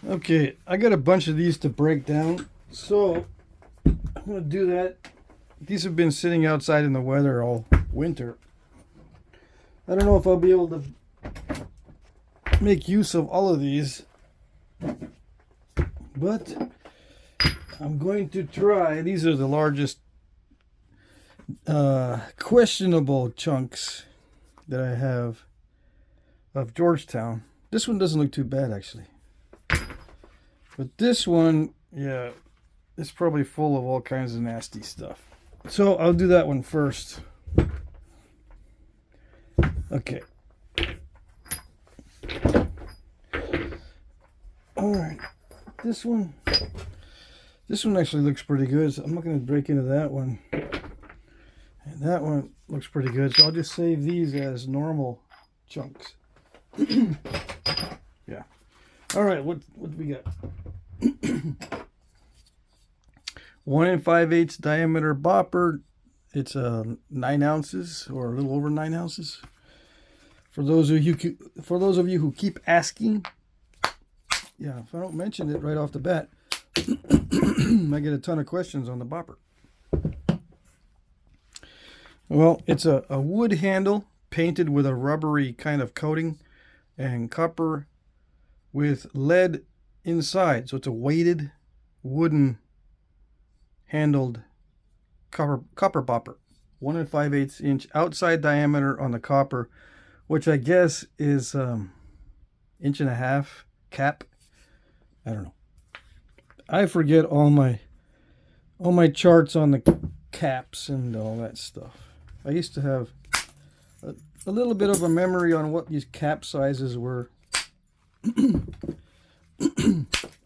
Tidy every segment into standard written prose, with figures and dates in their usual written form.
Okay, I got a bunch of these to break down, so I'm gonna do that. These have been sitting outside in the weather all winter. I don't know if I'll be able to make use of all of these, but I'm going to try. These are the largest questionable chunks that I have of Georgetown. This one doesn't look too bad, actually. But this one, yeah, it's probably full of all kinds of nasty stuff. So I'll do that one first. Okay. Alright. This one actually looks pretty good. So I'm not going to break into that one. And that one looks pretty good. So I'll just save these as normal chunks. Yeah. Alright, what do we got? 1 5/8 diameter bopper. It's 9 ounces or a little over 9 ounces. For those of you who keep asking, yeah, if I don't mention it right off the bat, I get a ton of questions on the bopper. Well, it's a wood handle painted with a rubbery kind of coating and copper with lead inside. So it's a weighted wooden handled copper bopper. 1 5/8 inch outside diameter on the copper, which I guess is 1.5 inch cap. I don't know. I forget all my charts on the caps and all that stuff. I used to have a little bit of a memory on what these cap sizes were.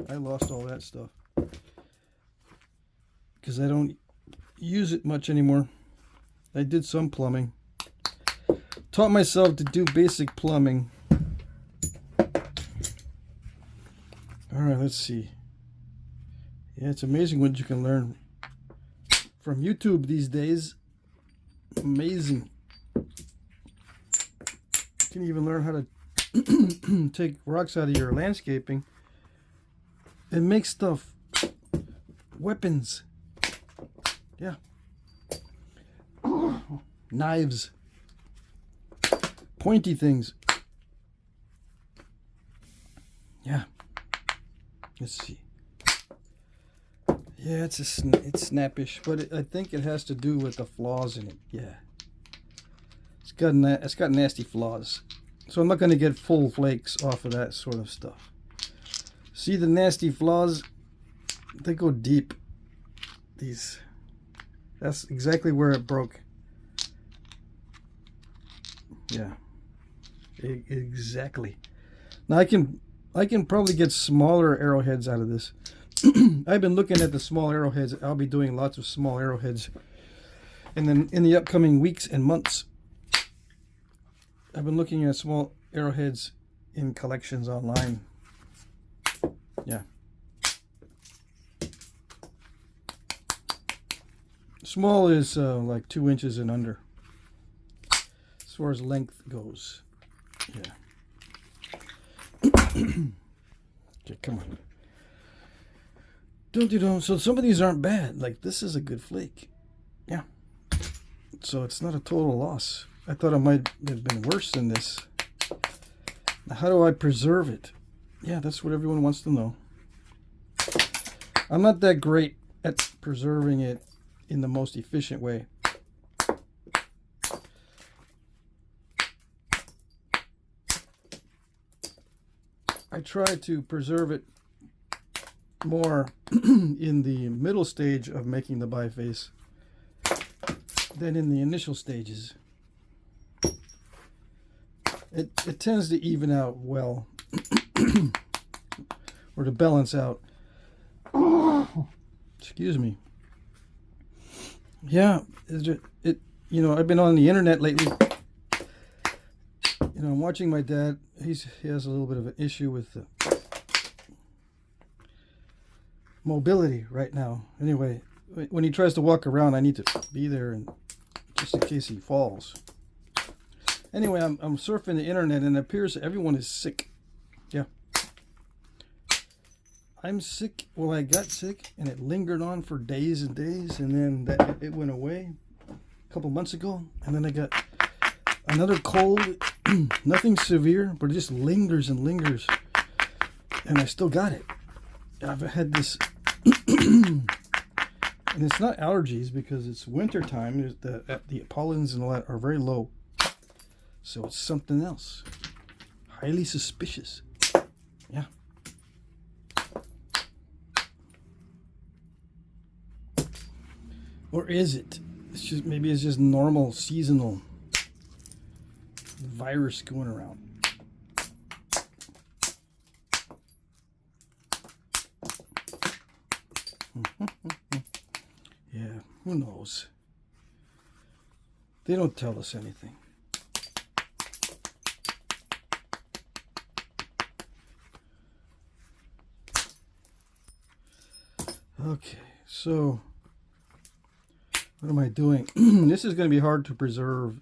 I lost all that stuff because I don't use it much anymore. I did some plumbing. Taught myself to do basic plumbing. Alright, let's see. Yeah, it's amazing what you can learn from YouTube these days. Amazing. You can even learn how to take rocks out of your landscaping and make stuff. Weapons. Yeah. Knives. Pointy things. Yeah. Let's see. Yeah, it's snappish, but I think it has to do with the flaws in it. Yeah. It's got nasty flaws. So I'm not going to get full flakes off of that sort of stuff. See the nasty flaws? They go deep. That's exactly where it broke. Yeah. Exactly. Now I can probably get smaller arrowheads out of this. I've been looking at the small arrowheads. I'll be doing lots of small arrowheads. And then in the upcoming weeks and months, I've been looking at small arrowheads in collections online. Yeah. Small is like 2 inches and under, as far as length goes. Yeah. Okay, come on. Don't. So some of these aren't bad. Like this is a good flake. Yeah. So it's not a total loss. I thought it might have been worse than this. Now, how do I preserve it? Yeah, that's what everyone wants to know. I'm not that great at preserving it in the most efficient way. I try to preserve it more in the middle stage of making the biface than in the initial stages. It tends to even out well, or to balance out. Excuse me. Yeah, I've been on the internet lately. I'm watching my dad. He has a little bit of an issue with mobility right now. Anyway, when he tries to walk around, I need to be there, and just in case he falls. Anyway, I'm surfing the internet, and it appears everyone is sick. Yeah. I'm sick. Well, I got sick and it lingered on for days and days, and then it went away a couple months ago, and then I got another cold. Nothing severe, but it just lingers and lingers, and I still got it. I've had this, and it's not allergies because it's winter time. The pollens and all that are very low, so it's something else. Highly suspicious. Yeah. Or is it? It's just, maybe it's just normal seasonal virus going around. Yeah, who knows? They don't tell us anything. Okay, so what am I doing? This is going to be hard to preserve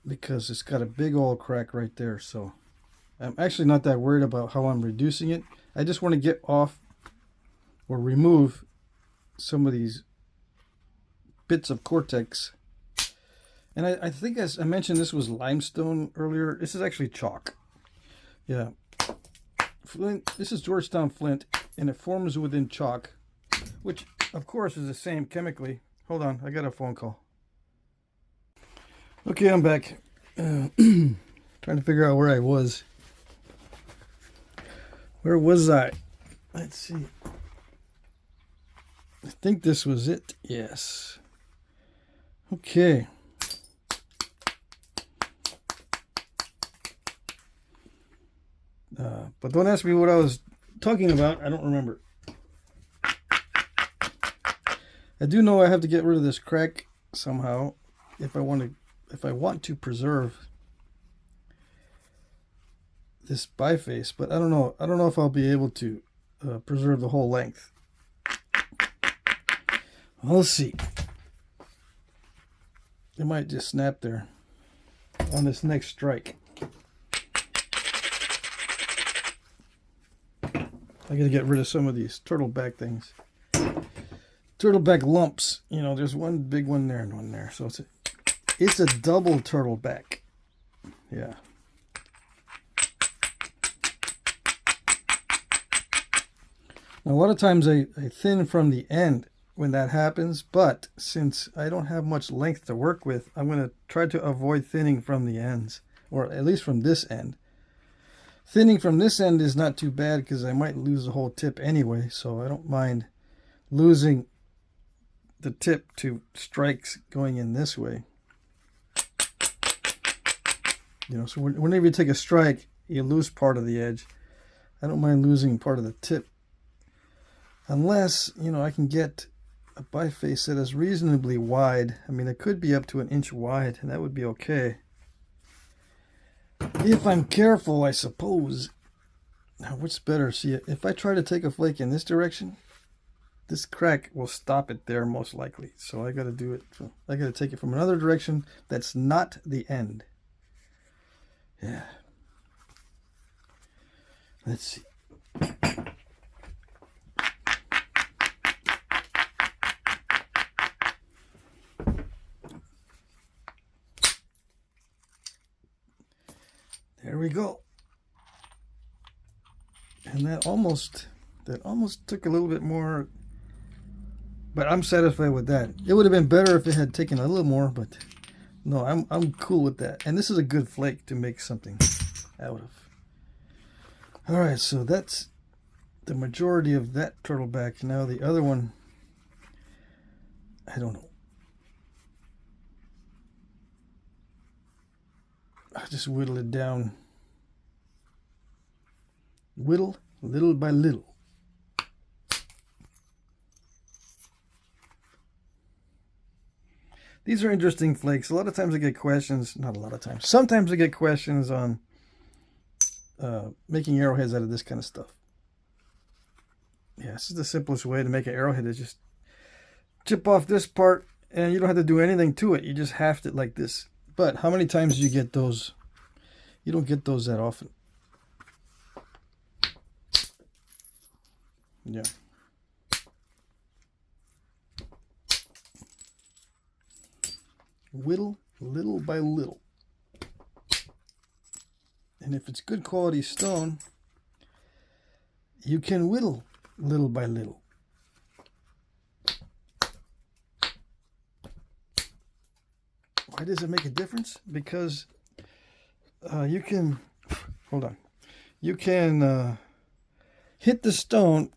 because it's got a big old crack right there. So I'm actually not that worried about how I'm reducing it. I just want to get off or remove some of these bits of cortex. And I think, as I mentioned, this was limestone earlier. This is actually chalk. Yeah. Flint. This is Georgetown flint, and it forms within chalk, which of course is the same chemically. Hold on, I got a phone call. Okay, I'm back. Trying to figure out where I was. Where was I? Let's see. I think this was it. Yes. Okay. But don't ask me what I was talking about. I don't remember. I do know I have to get rid of this crack somehow if I want to preserve this biface, but I don't know. I don't know if I'll be able to preserve the whole length. We'll see. It might just snap there on this next strike. I gotta get rid of some of these turtleback things. Turtleback lumps. You know, there's one big one there and one there. So it's a double turtleback. Yeah. Now, a lot of times I thin from the end when that happens, but since I don't have much length to work with, I'm going to try to avoid thinning from the ends, or at least from this end. Thinning from this end is not too bad because I might lose the whole tip anyway, so I don't mind losing the tip to strikes going in this way. You know, so whenever you take a strike, you lose part of the edge. I don't mind losing part of the tip. Unless, you know, I can get a biface that is reasonably wide. I mean, it could be up to 1 inch wide, and that would be okay. If I'm careful, I suppose. Now, what's better? See, if I try to take a flake in this direction, this crack will stop it there most likely. So I got to do it. So I got to take it from another direction that's not the end. Yeah. Let's see. There we go. And that almost took a little bit more, but I'm satisfied with that. It would have been better if it had taken a little more, but no, I'm cool with that. And this is a good flake to make something out of. All right, so that's the majority of that turtleback. Now the other one, I don't know. I'll just whittle it down. Whittle little by little. These are interesting flakes. A lot of times I get questions, not a lot of times. Sometimes I get questions on making arrowheads out of this kind of stuff. Yeah, this is the simplest way to make an arrowhead is just chip off this part and you don't have to do anything to it. You just haft it like this. But how many times do you get those? You don't get those that often. Yeah. Whittle little by little. And if it's good quality stone, you can whittle little by little. Why does it make a difference? Because you can, hold on, you can hit the stone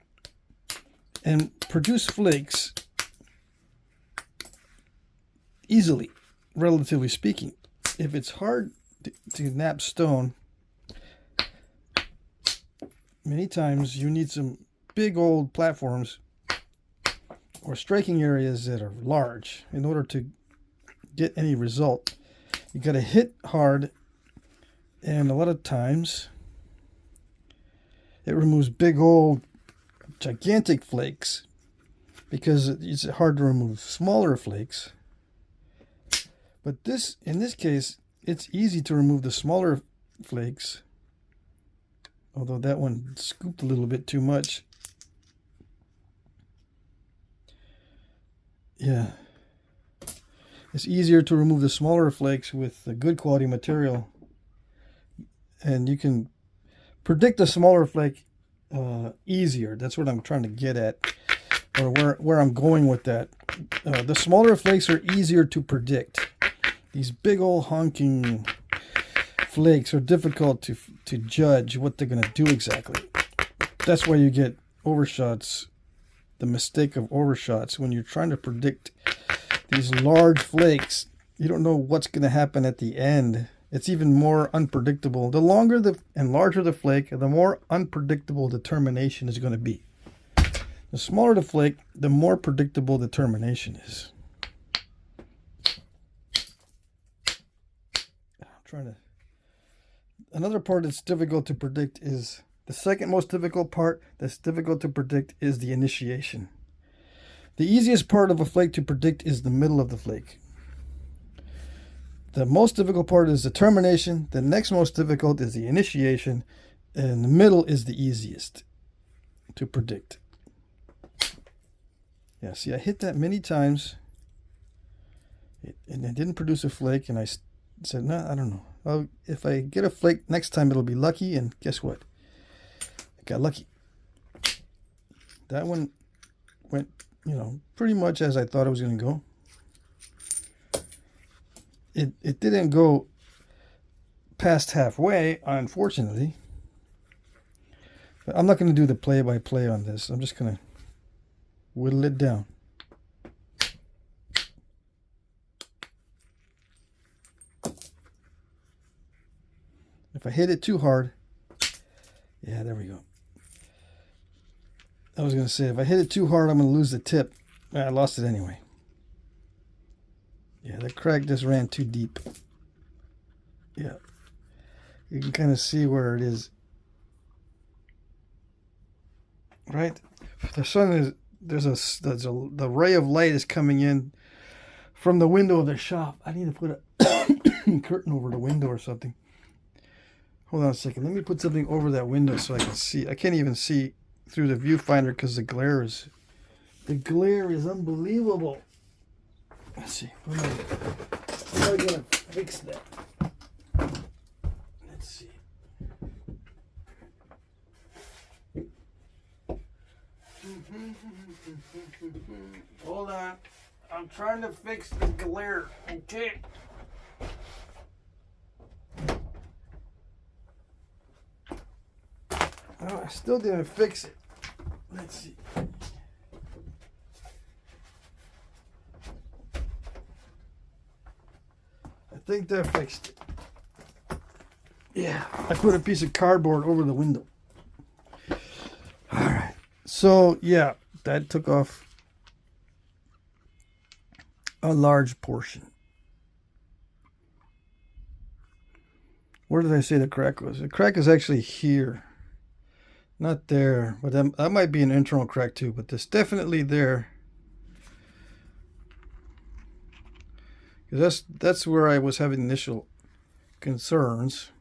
and produce flakes easily, relatively speaking. If it's hard to knap stone, many times you need some big old platforms or striking areas that are large in order to get any result. You got to hit hard, and a lot of times it removes big old gigantic flakes because it's hard to remove smaller flakes. But in this case, it's easy to remove the smaller flakes. Although that one scooped a little bit too much. Yeah. It's easier to remove the smaller flakes with the good quality material. And you can predict the smaller flake easier. That's what I'm trying to get at. Or where I'm going with that. The smaller flakes are easier to predict. These big old honking flakes are difficult to judge what they're going to do exactly. That's why you get overshots, the mistake of overshots. When you're trying to predict these large flakes, you don't know what's going to happen at the end. It's even more unpredictable. The longer and larger the flake, the more unpredictable determination is going to be. The smaller the flake, the more predictable determination is. Another part that's difficult to predict is the second most difficult part that's difficult to predict is the initiation. The easiest part of a flake to predict is the middle of the flake. The most difficult part is the termination. The next most difficult is the initiation, and the middle is the easiest to predict. Yeah, see, I hit that many times, and it didn't produce a flake, and I said, no, I don't know. Well, if I get a flake next time, it'll be lucky, and guess what? I got lucky. That one went, pretty much as I thought it was going to go. It didn't go past halfway, unfortunately. But I'm not going to do the play-by-play on this. I'm just going to whittle it down. If I hit it too hard, yeah, there we go. I was going to say, if I hit it too hard, I'm going to lose the tip. I lost it anyway. Yeah, the crack just ran too deep. Yeah. You can kind of see where it is. Right? The sun is, the ray of light is coming in from the window of the shop. I need to put a curtain over the window or something. Hold on a second. Let me put something over that window so I can see. I can't even see through the viewfinder because the glare is unbelievable. Let's see. How am I going to fix that? Let's see. Hold on. I'm trying to fix the glare. Okay. Oh, I still didn't fix it. Let's see. I think that fixed it. Yeah, I put a piece of cardboard over the window. All right. So, yeah, that took off a large portion. Where did I say the crack was? The crack is actually here. Not there, but that might be an internal crack too, but it's definitely there. Because that's where I was having initial concerns.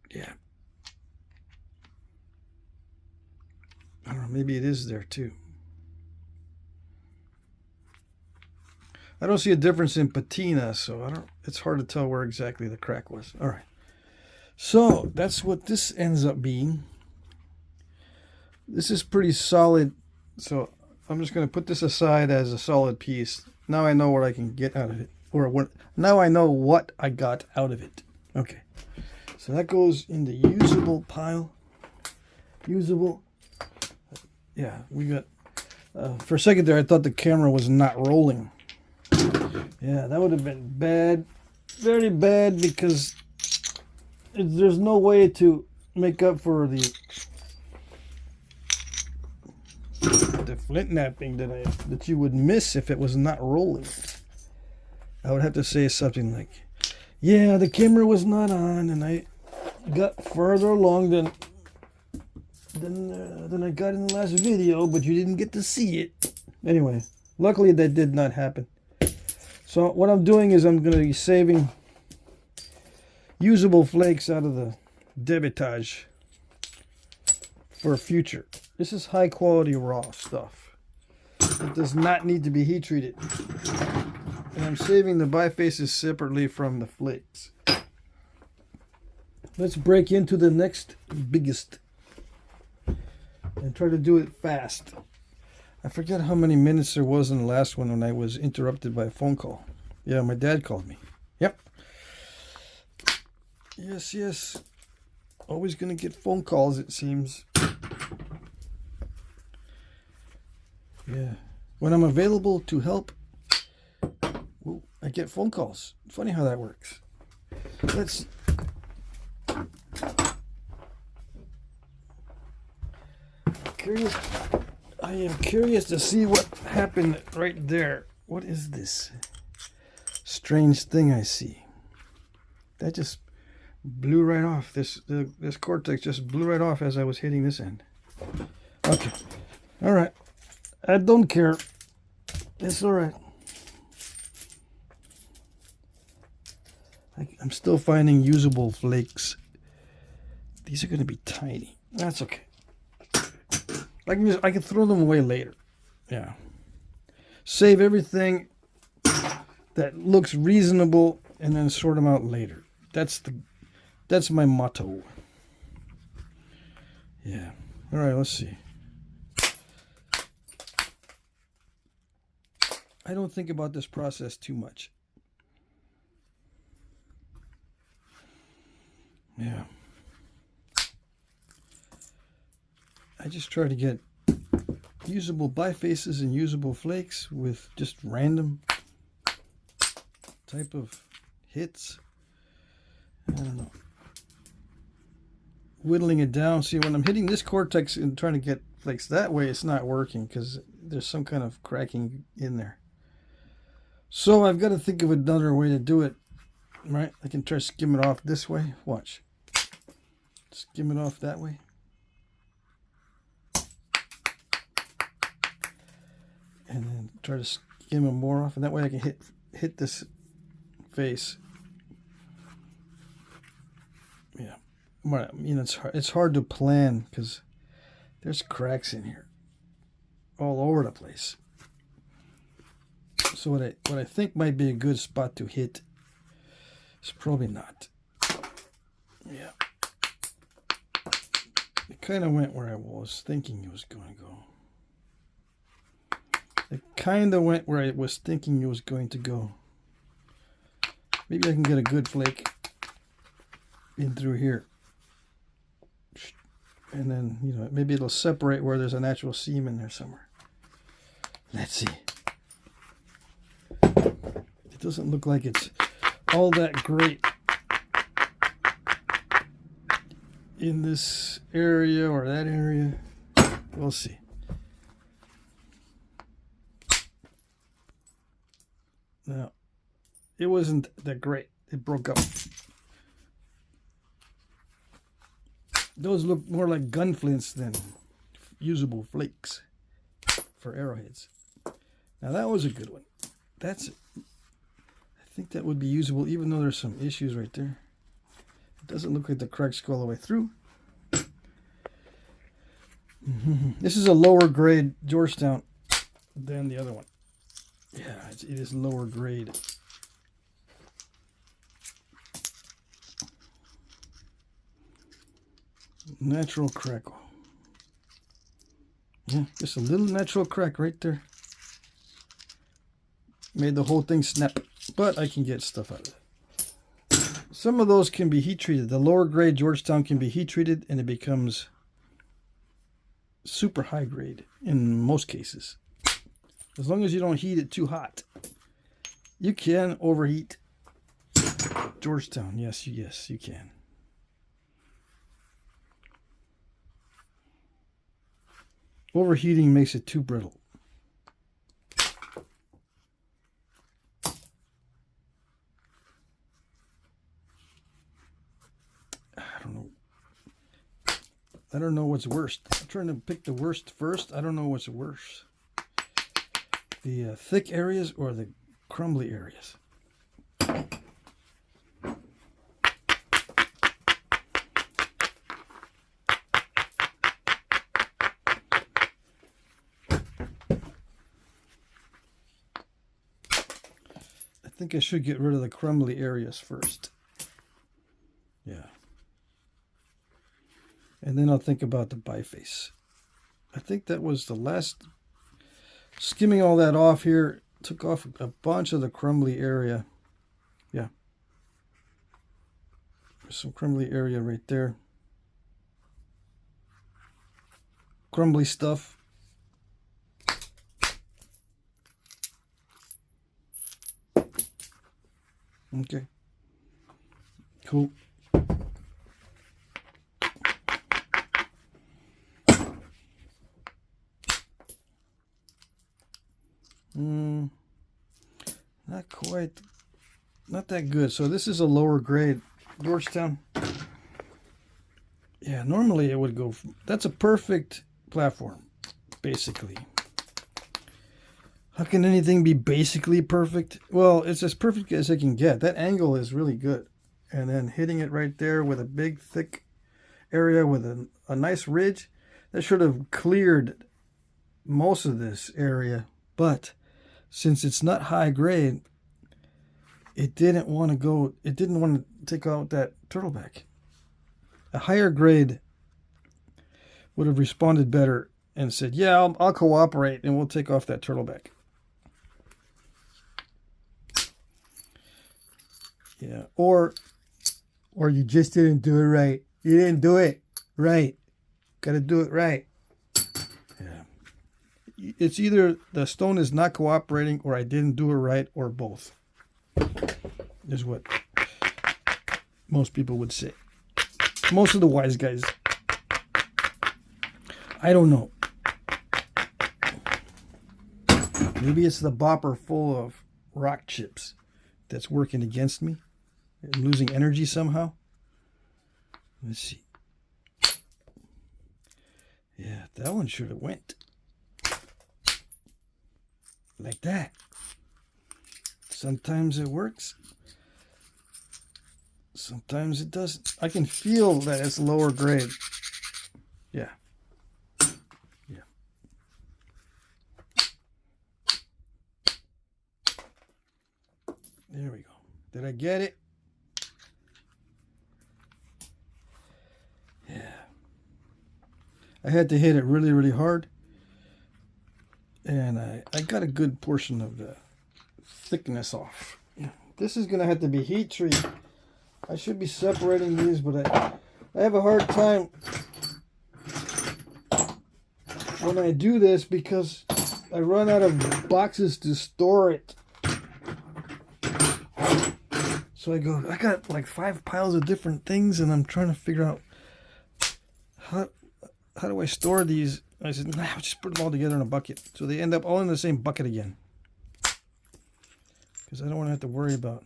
Yeah. maybe it is there too. I don't see a difference in patina, so I don't. It's hard to tell where exactly the crack was. All right. So that's what this ends up being. This is pretty solid, so I'm just going to put this aside as a solid piece. Now I know what I can get out of it, or what. Now I know what I got out of it. Okay, so that goes in the usable pile. Usable. Yeah, we got. For a second there, I thought the camera was not rolling. Yeah, that would have been bad, very bad, because there's no way to make up for the Flintknapping that you would miss if it was not rolling. I would have to say something like, yeah, the camera was not on and I got further along than I got in the last video, but you didn't get to see it. Anyway, luckily that did not happen. So what I'm doing is I'm going to be saving usable flakes out of the debitage for future. This is high quality raw stuff. It does not need to be heat treated. And I'm saving the bifaces separately from the flakes. Let's break into the next biggest and try to do it fast. I forget how many minutes there was in the last one when I was interrupted by a phone call. Yeah, my dad called me. Yep. Yes. Always gonna get phone calls, it seems. Yeah. When I'm available to help, well, I get phone calls. Funny how that works. Let's... I am curious to see what happened right there. What is this strange thing I see? That just blew right off. This cortex just blew right off as I was hitting this end. Okay. All right. I don't care. It's all right. I'm still finding usable flakes. These are going to be tiny. That's okay. I can throw them away later. Yeah. Save everything that looks reasonable and then sort them out later. That's my motto. Yeah. All right, let's see. I don't think about this process too much. Yeah. I just try to get usable bifaces and usable flakes with just random type of hits. I don't know. Whittling it down. See, when I'm hitting this cortex and trying to get flakes that way, it's not working because there's some kind of cracking in there. So I've got to think of another way to do it. Right? I can try to skim it off this way. Watch. Skim it off that way. And then try to skim them more off, and that way I can hit this face. Yeah, well, you know, it's hard to plan because there's cracks in here all over the place. So what I think might be a good spot to hit is probably not. Yeah, it kind of went where I was thinking it was going to go. It kind of went where I was thinking it was going to go. Maybe I can get a good flake in through here. And then, you know, maybe it'll separate where there's a natural seam in there somewhere. Let's see. It doesn't look like it's all that great in this area or that area. We'll see. No, it wasn't that great. It broke up. Those look more like gun flints than usable flakes for arrowheads. Now that was a good one. I think that would be usable even though there's some issues right there. It doesn't look like the cracks go all the way through. This is a lower grade Georgetown than the other one. Yeah, it is lower grade. Natural crackle. Yeah, just a little natural crack right there. Made the whole thing snap, but I can get stuff out of it. Some of those can be heat treated. The lower grade Georgetown can be heat treated and it becomes super high grade in most cases. As long as you don't heat it too hot. You can overheat Georgetown. Yes, you can. Overheating makes it too brittle. I don't know what's worst. I'm trying to pick the worst first. I don't know what's worse. The thick areas or the crumbly areas. I think I should get rid of the crumbly areas first. Yeah. And then I'll think about the biface. I think that was the last. Skimming all that off here, took off a bunch of the crumbly area. Yeah. There's some crumbly area right there. Crumbly stuff. Okay. Cool. Not quite, not that good. So this is a lower grade Georgetown. Yeah, normally it would go, that's a perfect platform, basically. How can anything be basically perfect? Well, it's as perfect as it can get. That angle is really good. And then hitting it right there with a big, thick area with a nice ridge, that should have cleared most of this area. But since it's not high grade, it didn't want to take out that turtleback. A higher grade would have responded better and said, yeah, I'll cooperate and we'll take off that turtleback. Yeah, or you just didn't do it right. You didn't do it right. Got to do it right. Yeah. It's either the stone is not cooperating or I didn't do it right or both. Is what most people would say. Most of the wise guys. I don't know. Maybe it's the bopper full of rock chips that's working against me. I'm losing energy somehow. Let's see. Yeah, that one should have went. Like that. Sometimes it works. Sometimes it doesn't. I can feel that it's lower grade. Yeah. Yeah. There we go. Did I get it? Yeah. I had to hit it really, really hard. And I got a good portion of the thickness off. This is going to have to be heat treated. I should be separating these, but I have a hard time when I do this because I run out of boxes to store it. So I got like 5 piles of different things and I'm trying to figure out how do I store these? I said, nah, I'll just put them all together in a bucket. So they end up all in the same bucket again. Because I don't want to have to worry about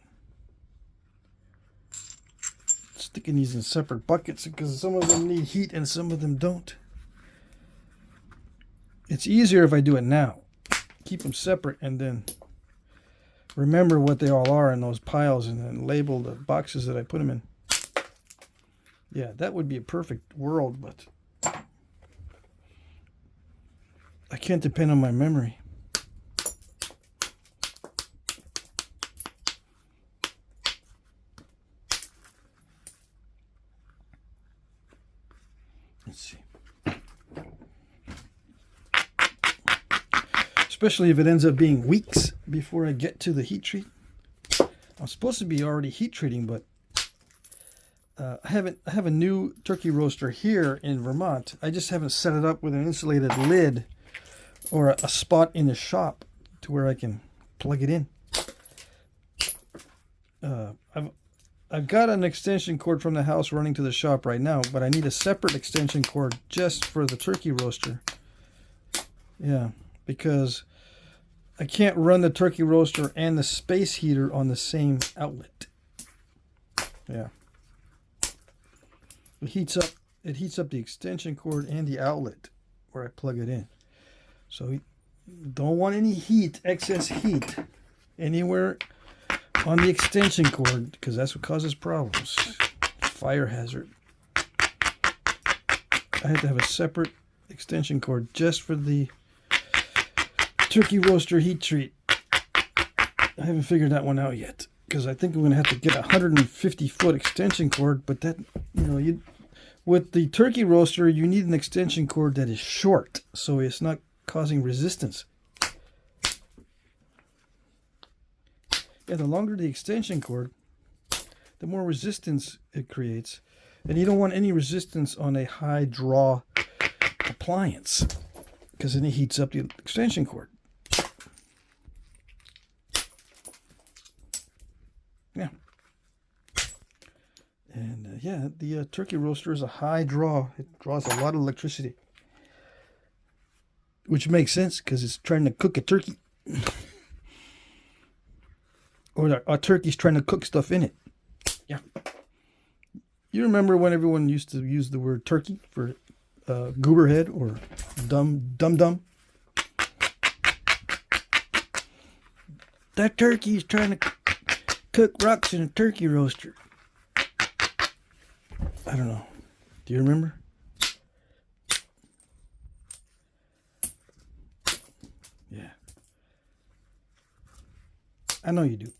sticking these in separate buckets because some of them need heat and some of them don't. It's easier if I do it now. Keep them separate and then remember what they all are in those piles and then label the boxes that I put them in. Yeah, that would be a perfect world, but I can't depend on my memory. Let's see. Especially if it ends up being weeks before I get to the heat treat. I'm supposed to be already heat treating, but I have a new turkey roaster here in Vermont. I just haven't set it up with an insulated lid or a spot in the shop to where I can plug it in. I've got an extension cord from the house running to the shop right now, but I need a separate extension cord just for the turkey roaster. Yeah, because I can't run the turkey roaster and the space heater on the same outlet. Yeah. It heats up the extension cord and the outlet where I plug it in. So don't want any heat, excess heat anywhere on the extension cord, because that's what causes problems. Fire hazard. I had to have a separate extension cord just for the turkey roaster heat treat. I haven't figured that one out yet, because I think I'm going to have to get a 150-foot extension cord, but that, with the turkey roaster, you need an extension cord that is short, so it's not causing resistance. Yeah, the longer the extension cord, the more resistance it creates. And you don't want any resistance on a high draw appliance, because then it heats up the extension cord. Yeah. And yeah, the turkey roaster is a high draw. It draws a lot of electricity, which makes sense because it's trying to cook a turkey. Or a turkey's trying to cook stuff in it. Yeah. You remember when everyone used to use the word turkey for goober head or dum? That turkey's trying to cook rocks in a turkey roaster. I don't know. Do you remember? Yeah. I know you do.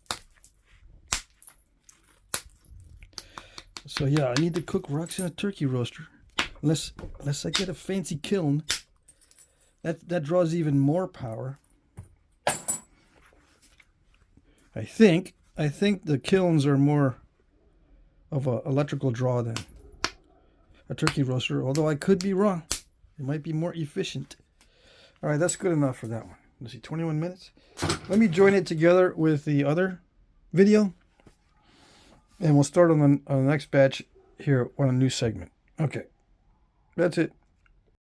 So yeah, I need to cook rocks in a turkey roaster. Unless I get a fancy kiln. That draws even more power. I think the kilns are more of an electrical draw than a turkey roaster, although I could be wrong. It might be more efficient. All right, that's good enough for that one. Let's see, 21 minutes. Let me join it together with the other video, and we'll start on the next batch here on a new segment. Okay, that's it.